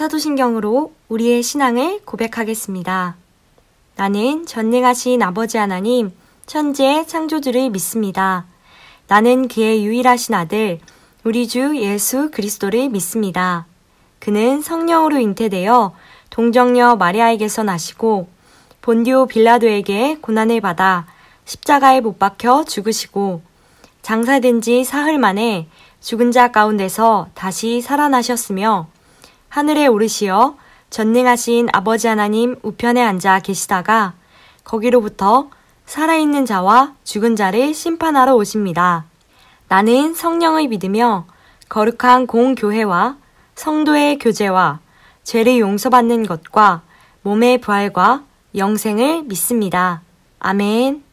사도신경으로 우리의 신앙을 고백하겠습니다. 나는 전능하신 아버지 하나님, 천지의 창조주를 믿습니다. 나는 그의 유일하신 아들, 우리 주 예수 그리스도를 믿습니다. 그는 성령으로 잉태되어 동정녀 마리아에게서 나시고 본디오 빌라도에게 고난을 받아 십자가에 못 박혀 죽으시고 장사된 지 사흘 만에 죽은 자 가운데서 다시 살아나셨으며 하늘에 오르시어 전능하신 아버지 하나님 우편에 앉아 계시다가 거기로부터 살아있는 자와 죽은 자를 심판하러 오십니다. 나는 성령을 믿으며 거룩한 공교회와 성도의 교제와 죄를 용서받는 것과 몸의 부활과 영생을 믿습니다. 아멘.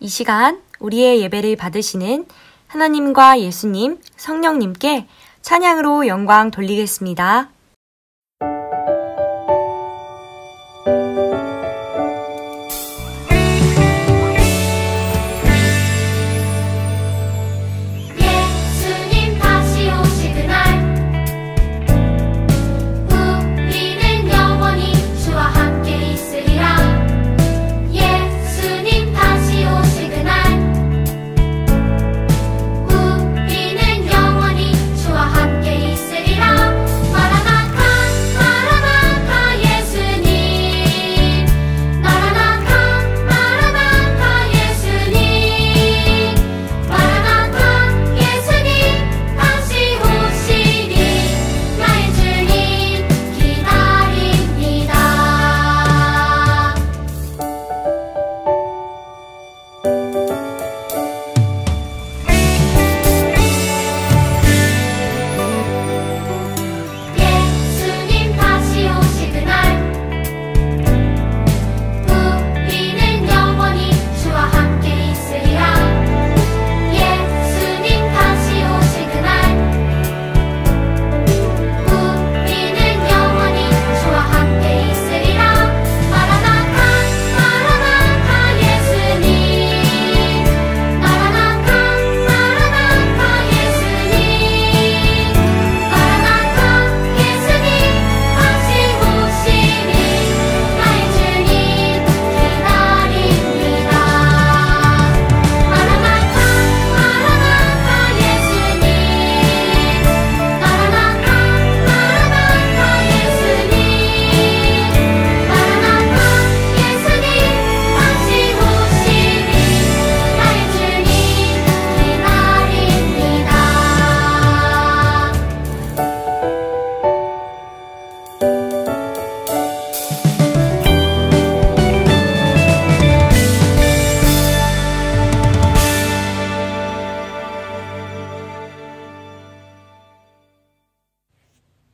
이 시간 우리의 예배를 받으시는 하나님과 예수님, 성령님께 찬양으로 영광 돌리겠습니다.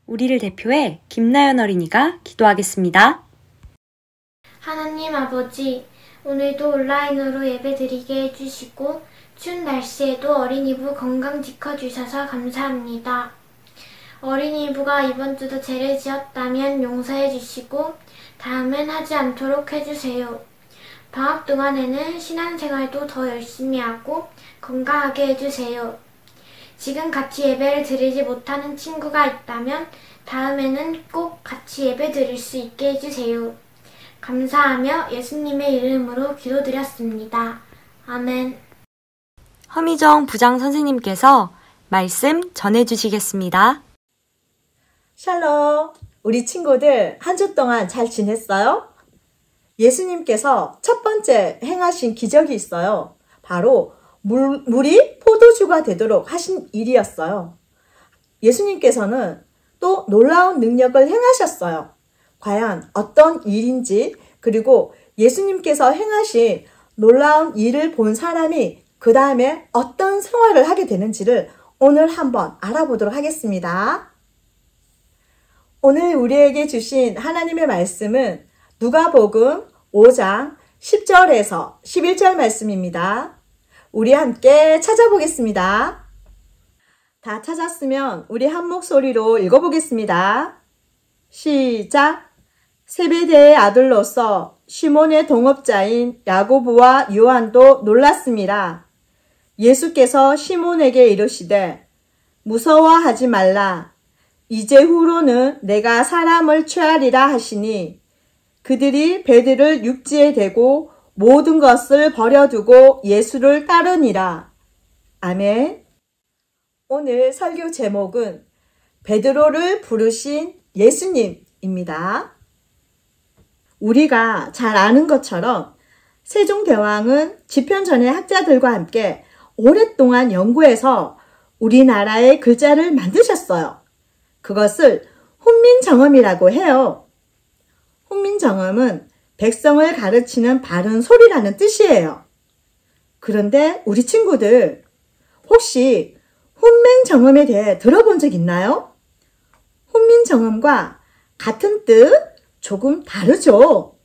우리를 대표해 김나연 어린이가 기도하겠습니다. 하나님 아버지, 오늘도 온라인으로 예배드리게 해주시고 추운 날씨에도 어린이부 건강 지켜주셔서 감사합니다. 어린이부가 이번 주도 죄를 지었다면 용서해 주시고 다음엔 하지 않도록 해주세요. 방학 동안에는 신앙생활도 더 열심히 하고 건강하게 해주세요. 지금 같이 예배를 드리지 못하는 친구가 있다면 다음에는 꼭 같이 예배 드릴 수 있게 해주세요. 감사하며 예수님의 이름으로 기도드렸습니다. 아멘. 허미정 부장 선생님께서 말씀 전해주시겠습니다. 샬롬, 우리 친구들 한 주 동안 잘 지냈어요? 예수님께서 첫 번째 행하신 기적이 있어요. 바로 물이 포도주가 되도록 하신 일이었어요. 예수님께서는 또 놀라운 능력을 행하셨어요. 과연 어떤 일인지, 그리고 예수님께서 행하신 놀라운 일을 본 사람이 그 다음에 어떤 생활을 하게 되는지를 오늘 한번 알아보도록 하겠습니다. 오늘 우리에게 주신 하나님의 말씀은 누가복음 5장 10절에서 11절 말씀입니다. 우리 함께 찾아보겠습니다. 다 찾았으면 우리 한 목소리로 읽어보겠습니다. 시작! 세베대의 아들로서 시몬의 동업자인 야고보와 요한도 놀랐습니다. 예수께서 시몬에게 이르시되 무서워하지 말라. 이제후로는 내가 사람을 취하리라 하시니 그들이 베드를 육지에 대고 모든 것을 버려두고 예수를 따르니라. 아멘. 오늘 설교 제목은 베드로를 부르신 예수님입니다. 우리가 잘 아는 것처럼 세종대왕은 집현전의 학자들과 함께 오랫동안 연구해서 우리나라의 글자를 만드셨어요. 그것을 훈민정음이라고 해요. 훈민정음은 백성을 가르치는 바른 소리라는 뜻이에요. 그런데 우리 친구들 혹시 훈민정음에 대해 들어본 적 있나요? 훈민정음과 같은 뜻 조금 다르죠.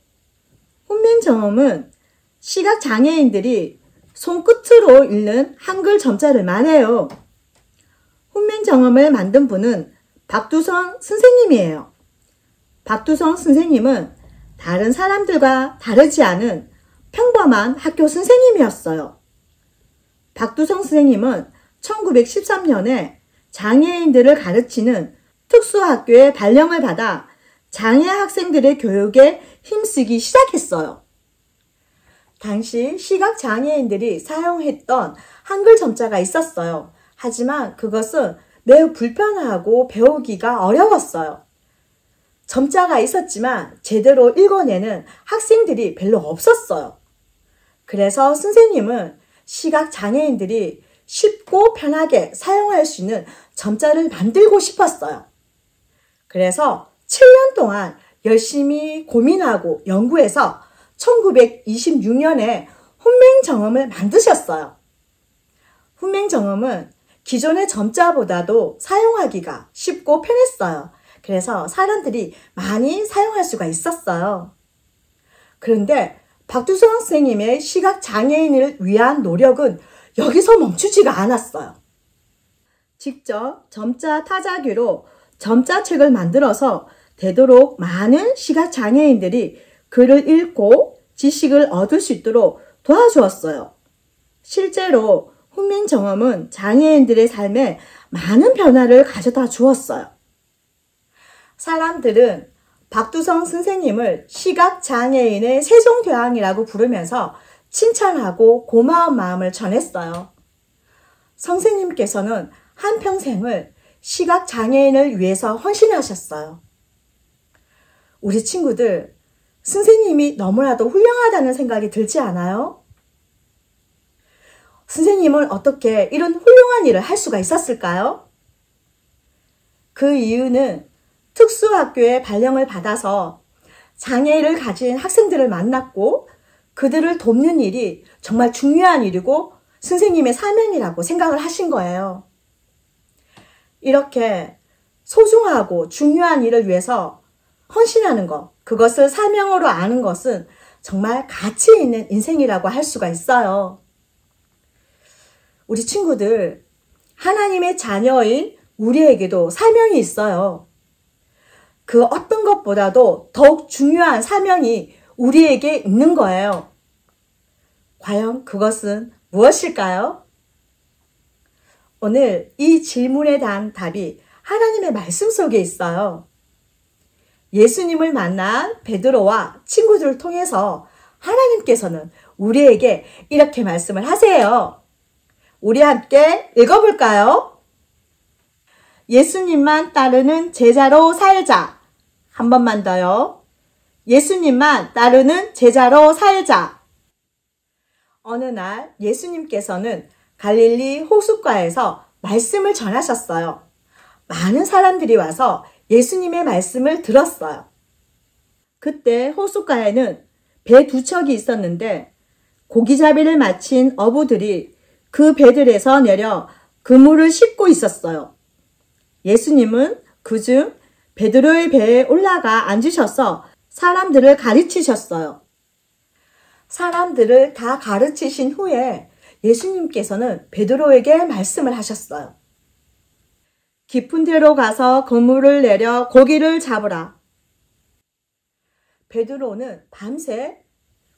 훈민정음은 시각장애인들이 손끝으로 읽는 한글 점자를 말해요. 훈민정음을 만든 분은 박두성 선생님이에요. 박두성 선생님은 다른 사람들과 다르지 않은 평범한 학교 선생님이었어요. 박두성 선생님은 1913년에 장애인들을 가르치는 특수학교에 발령을 받아 장애 학생들의 교육에 힘쓰기 시작했어요. 당시 시각장애인들이 사용했던 한글 점자가 있었어요. 하지만 그것은 매우 불편하고 배우기가 어려웠어요. 점자가 있었지만 제대로 읽어내는 학생들이 별로 없었어요. 그래서 선생님은 시각장애인들이 쉽고 편하게 사용할 수 있는 점자를 만들고 싶었어요. 그래서 7년 동안 열심히 고민하고 연구해서 1926년에 훈민정음을 만드셨어요. 훈민정음은 기존의 점자보다도 사용하기가 쉽고 편했어요. 그래서 사람들이 많이 사용할 수가 있었어요. 그런데 박두성 선생님의 시각장애인을 위한 노력은 여기서 멈추지가 않았어요. 직접 점자 타자기로 점자책을 만들어서 되도록 많은 시각장애인들이 글을 읽고 지식을 얻을 수 있도록 도와주었어요. 실제로 훈민정음은 장애인들의 삶에 많은 변화를 가져다 주었어요. 사람들은 박두성 선생님을 시각장애인의 세종대왕이라고 부르면서 칭찬하고 고마운 마음을 전했어요. 선생님께서는 한평생을 시각장애인을 위해서 헌신하셨어요. 우리 친구들, 선생님이 너무나도 훌륭하다는 생각이 들지 않아요? 선생님은 어떻게 이런 훌륭한 일을 할 수가 있었을까요? 그 이유는 특수학교에 발령을 받아서 장애를 가진 학생들을 만났고 그들을 돕는 일이 정말 중요한 일이고 선생님의 사명이라고 생각을 하신 거예요. 이렇게 소중하고 중요한 일을 위해서 헌신하는 것, 그것을 사명으로 아는 것은 정말 가치 있는 인생이라고 할 수가 있어요. 우리 친구들, 하나님의 자녀인 우리에게도 사명이 있어요. 그 어떤 것보다도 더욱 중요한 사명이 우리에게 있는 거예요. 과연 그것은 무엇일까요? 오늘 이 질문에 대한 답이 하나님의 말씀 속에 있어요. 예수님을 만난 베드로와 친구들을 통해서 하나님께서는 우리에게 이렇게 말씀을 하세요. 우리 함께 읽어볼까요? 예수님만 따르는 제자로 살자. 한 번만 더요. 예수님만 따르는 제자로 살자. 어느 날 예수님께서는 갈릴리 호숫가에서 말씀을 전하셨어요. 많은 사람들이 와서 예수님의 말씀을 들었어요. 그때 호숫가에는 배 2척이 있었는데 고기잡이를 마친 어부들이 그 배들에서 내려 그물을 싣고 있었어요. 예수님은 그중 베드로의 배에 올라가 앉으셔서 사람들을 가르치셨어요. 사람들을 다 가르치신 후에 예수님께서는 베드로에게 말씀을 하셨어요. 깊은 데로 가서 그물을 내려 고기를 잡으라. 베드로는 밤새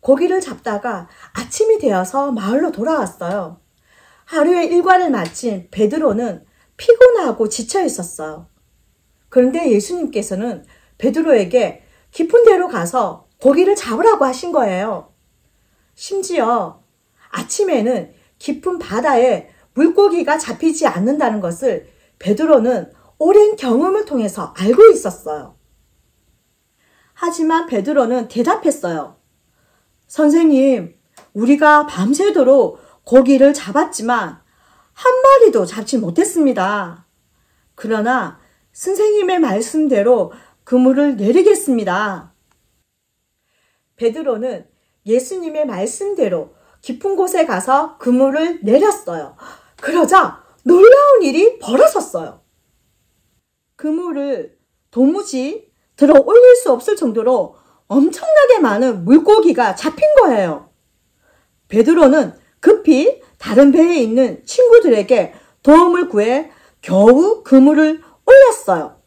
고기를 잡다가 아침이 되어서 마을로 돌아왔어요. 하루의 일과를 마친 베드로는 피곤하고 지쳐 있었어요. 그런데 예수님께서는 베드로에게 깊은 데로 가서 고기를 잡으라고 하신 거예요. 심지어 아침에는 깊은 바다에 물고기가 잡히지 않는다는 것을 베드로는 오랜 경험을 통해서 알고 있었어요. 하지만 베드로는 대답했어요. 선생님, 우리가 밤새도록 고기를 잡았지만 한 마리도 잡지 못했습니다. 그러나 선생님의 말씀대로 그물을 내리겠습니다. 베드로는 예수님의 말씀대로 깊은 곳에 가서 그물을 내렸어요. 그러자 놀라운 일이 벌어졌어요. 그물을 도무지 들어 올릴 수 없을 정도로 엄청나게 많은 물고기가 잡힌 거예요. 베드로는 급히 다른 배에 있는 친구들에게 도움을 구해 겨우 그물을 올렸어요.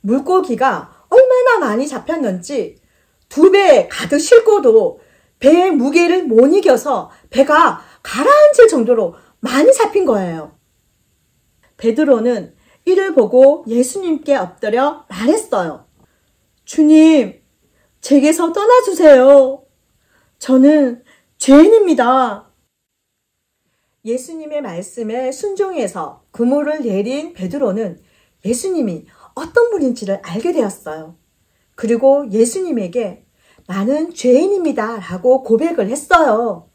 물고기가 얼마나 많이 잡혔는지 2배에 가득 싣고도 배의 무게를 못 이겨서 배가 가라앉을 정도로 많이 잡힌 거예요. 베드로는 이를 보고 예수님께 엎드려 말했어요. 주님, 제게서 떠나주세요. 저는 죄인입니다. 예수님의 말씀에 순종해서 그물을 내린 베드로는 예수님이 어떤 분인지를 알게 되었어요. 그리고 예수님에게 나는 죄인입니다 라고 고백을 했어요.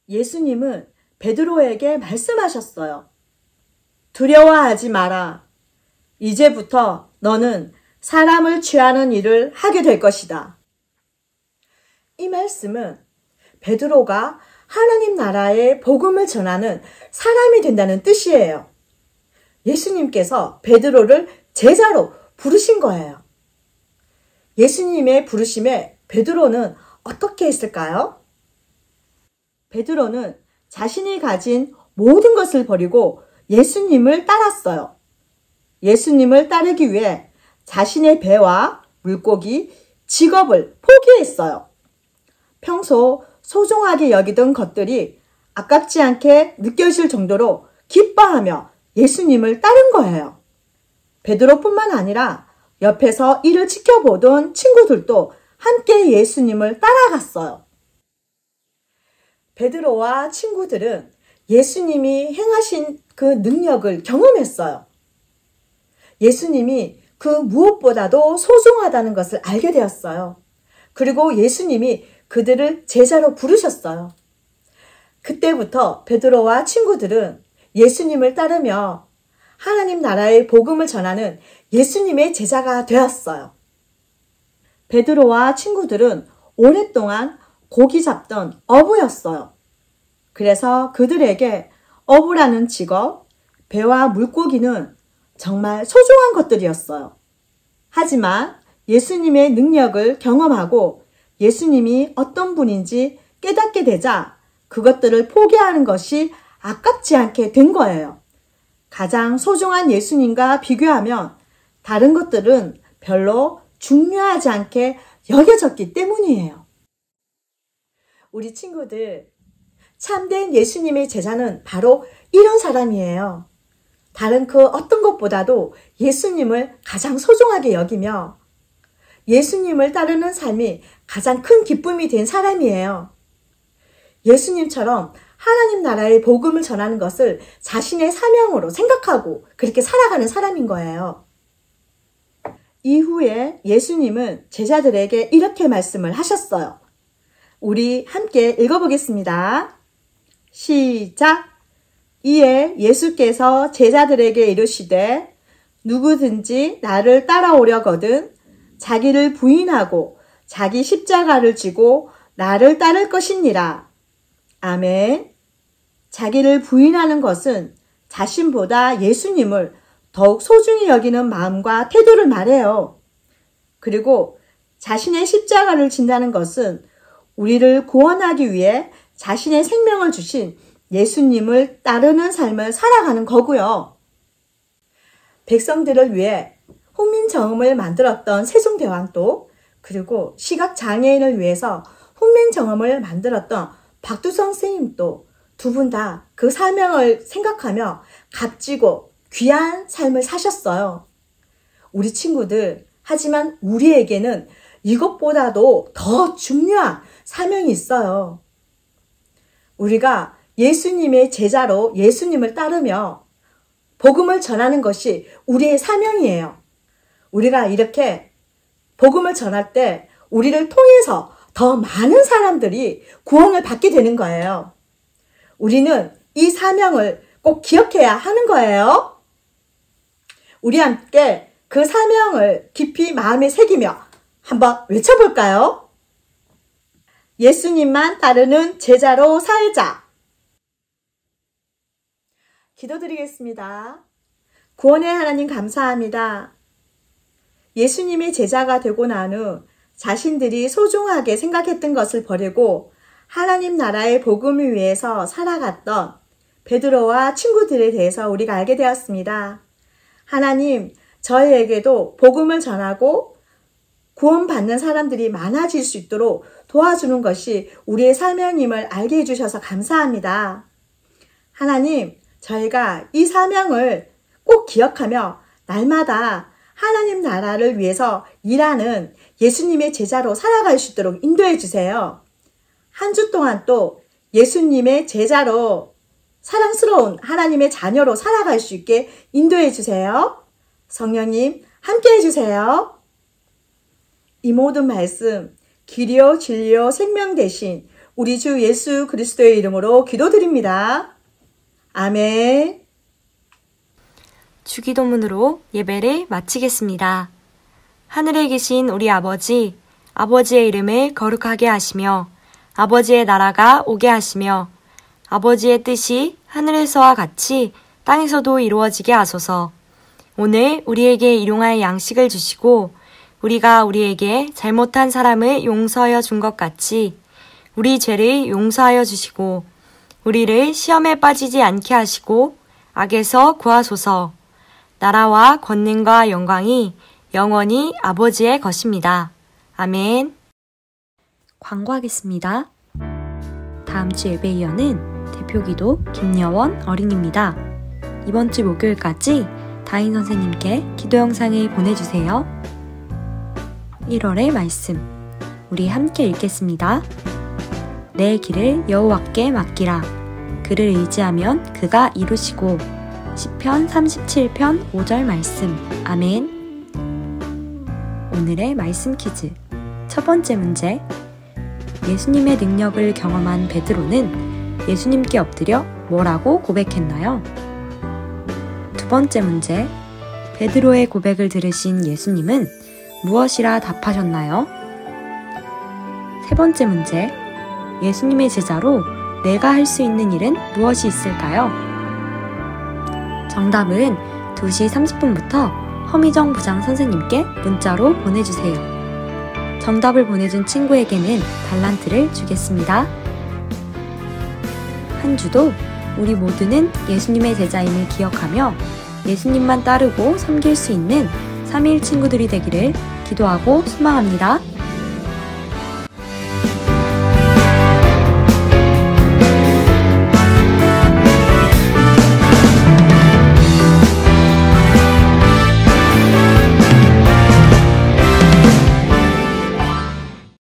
예수님은 베드로에게 말씀하셨어요. 두려워하지 마라. 이제부터 너는 사람을 취하는 일을 하게 될 것이다. 이 말씀은 베드로가 하나님 나라의 복음을 전하는 사람이 된다는 뜻이에요. 예수님께서 베드로를 제자로 부르신 거예요. 예수님의 부르심에 베드로는 어떻게 했을까요? 베드로는 자신이 가진 모든 것을 버리고 예수님을 따랐어요. 예수님을 따르기 위해 자신의 배와 물고기, 직업을 포기했어요. 평소 소중하게 여기던 것들이 아깝지 않게 느껴질 정도로 기뻐하며 예수님을 따른 거예요. 베드로뿐만 아니라 옆에서 이를 지켜보던 친구들도 함께 예수님을 따라갔어요. 베드로와 친구들은 예수님이 행하신 그 능력을 경험했어요. 예수님이 그 무엇보다도 소중하다는 것을 알게 되었어요. 그리고 예수님이 그들을 제자로 부르셨어요. 그때부터 베드로와 친구들은 예수님을 따르며 하나님 나라의 복음을 전하는 예수님의 제자가 되었어요. 베드로와 친구들은 오랫동안 고기 잡던 어부였어요. 그래서 그들에게 어부라는 직업, 배와 물고기는 정말 소중한 것들이었어요. 하지만 예수님의 능력을 경험하고 예수님이 어떤 분인지 깨닫게 되자 그것들을 포기하는 것이 아깝지 않게 된 거예요. 가장 소중한 예수님과 비교하면 다른 것들은 별로 중요하지 않게 여겨졌기 때문이에요. 우리 친구들, 참된 예수님의 제자는 바로 이런 사람이에요. 다른 그 어떤 것보다도 예수님을 가장 소중하게 여기며 예수님을 따르는 삶이 가장 큰 기쁨이 된 사람이에요. 예수님처럼 하나님 나라의 복음을 전하는 것을 자신의 사명으로 생각하고 그렇게 살아가는 사람인 거예요. 이후에 예수님은 제자들에게 이렇게 말씀을 하셨어요. 우리 함께 읽어보겠습니다. 시작! 이에 예수께서 제자들에게 이르시되 누구든지 나를 따라오려거든 자기를 부인하고 자기 십자가를 지고 나를 따를 것이니라. 아멘. 자기를 부인하는 것은 자신보다 예수님을 더욱 소중히 여기는 마음과 태도를 말해요. 그리고 자신의 십자가를 진다는 것은 우리를 구원하기 위해 자신의 생명을 주신 예수님을 따르는 삶을 살아가는 거고요. 백성들을 위해 훈민정음을 만들었던 세종대왕도 그리고 시각장애인을 위해서 훈민정음을 만들었던 박두성 선생님도 두 분 다 그 사명을 생각하며 값지고 귀한 삶을 사셨어요. 우리 친구들, 하지만 우리에게는 이것보다도 더 중요한 사명이 있어요. 우리가 예수님의 제자로 예수님을 따르며 복음을 전하는 것이 우리의 사명이에요. 우리가 이렇게 복음을 전할 때 우리를 통해서 더 많은 사람들이 구원을 받게 되는 거예요. 우리는 이 사명을 꼭 기억해야 하는 거예요. 우리 함께 그 사명을 깊이 마음에 새기며 한번 외쳐볼까요? 예수님만 따르는 제자로 살자. 기도드리겠습니다. 구원의 하나님 감사합니다. 예수님의 제자가 되고 난 후 자신들이 소중하게 생각했던 것을 버리고 하나님 나라의 복음을 위해서 살아갔던 베드로와 친구들에 대해서 우리가 알게 되었습니다. 하나님, 저희에게도 복음을 전하고 구원받는 사람들이 많아질 수 있도록 도와주는 것이 우리의 사명임을 알게 해주셔서 감사합니다. 하나님, 저희가 이 사명을 꼭 기억하며 날마다 하나님 나라를 위해서 일하는 예수님의 제자로 살아갈 수 있도록 인도해 주세요. 한 주 동안 또 예수님의 제자로 사랑스러운 하나님의 자녀로 살아갈 수 있게 인도해 주세요. 성령님 함께 해주세요. 이 모든 말씀 길이요 진리요 생명 되신 우리 주 예수 그리스도의 이름으로 기도드립니다. 아멘. 주기도문으로 예배를 마치겠습니다. 하늘에 계신 우리 아버지, 아버지의 이름을 거룩하게 하시며 아버지의 나라가 오게 하시며 아버지의 뜻이 하늘에서와 같이 땅에서도 이루어지게 하소서. 오늘 우리에게 일용할 양식을 주시고 우리가 우리에게 잘못한 사람을 용서하여 준 것 같이 우리 죄를 용서하여 주시고 우리를 시험에 빠지지 않게 하시고 악에서 구하소서. 나라와 권능과 영광이 영원히 아버지의 것입니다. 아멘. 광고하겠습니다. 다음 주 예배 이어는 대표기도 김여원 어린입니다. 이번 주 목요일까지 다인 선생님께 기도 영상을 보내주세요. 1월의 말씀 우리 함께 읽겠습니다. 내 길을 여호와께 맡기라. 그를 의지하면 그가 이루시고. 시편 37편 5절 말씀. 아멘. 오늘의 말씀 퀴즈. 첫 번째 문제. 예수님의 능력을 경험한 베드로는 예수님께 엎드려 뭐라고 고백했나요? 두 번째 문제. 베드로의 고백을 들으신 예수님은 무엇이라 답하셨나요? 세 번째 문제. 예수님의 제자로 내가 할 수 있는 일은 무엇이 있을까요? 정답은 2시 30분부터 허미정 부장 선생님께 문자로 보내주세요. 정답을 보내준 친구에게는 달란트를 주겠습니다. 한 주도 우리 모두는 예수님의 제자임을 기억하며 예수님만 따르고 섬길 수 있는 3일 친구들이 되기를 기도하고 소망합니다.